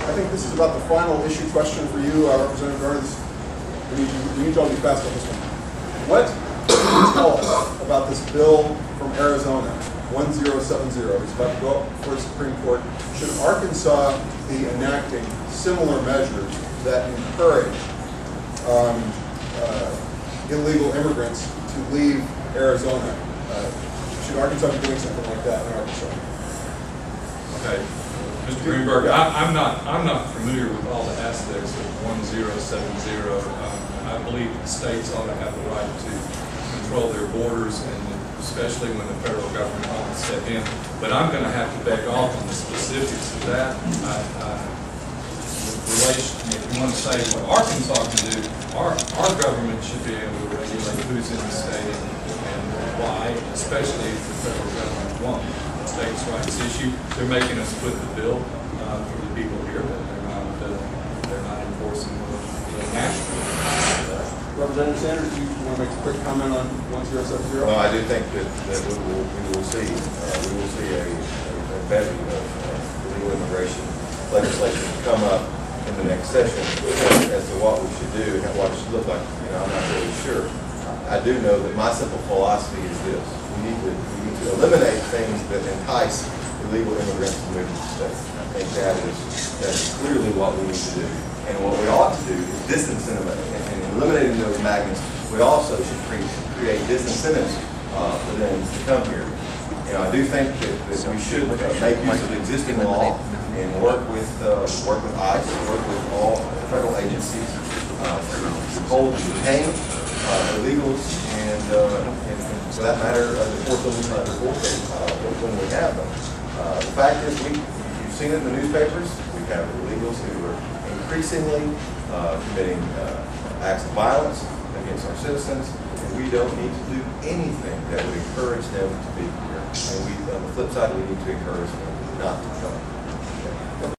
I think this is about the final issue question for you, Representative Garnes. We need to all be fast on this one. What can you tell us about this bill from Arizona, 1070? It's about to go up for the Supreme Court. Should Arkansas be enacting similar measures that encourage illegal immigrants to leave Arizona? Should Arkansas be doing something like that in Arkansas? Okay, Mr. Greenberg, I'm not familiar with all the aspects of 1070. I believe the states ought to have the right to control their borders, and especially when the federal government ought to step in. But I'm going to have to back off on the specifics of that. If you want to say what Arkansas can do, our government should be able to regulate who's in the state and why, especially if the federal government won't. States' rights issue. They're making us put the bill for the people here, but they're not enforcing the national. Representative Sanders, do you want to make a quick comment on 1070? Well, I do think that we will see a vetting of illegal immigration legislation come up in the next session as to what we should do and what it should look like. I'm not really sure. I do know that my simple philosophy is this: we need to eliminate things that entice illegal immigrants to move to the state. I think that is clearly what we need to do. And what we ought to do is disincentivate. And in eliminating those magnets, we also should create disincentives for them to come here. I do think that we should make use of existing law and work with ICE, work with all federal agencies to hold and detain illegals, and for that matter, deport them when we have them. The fact is, you've seen it in the newspapers. We have illegals who are increasingly committing acts of violence against our citizens, and we don't need to do anything that would encourage them to be here. And on the flip side, we need to encourage them not to come.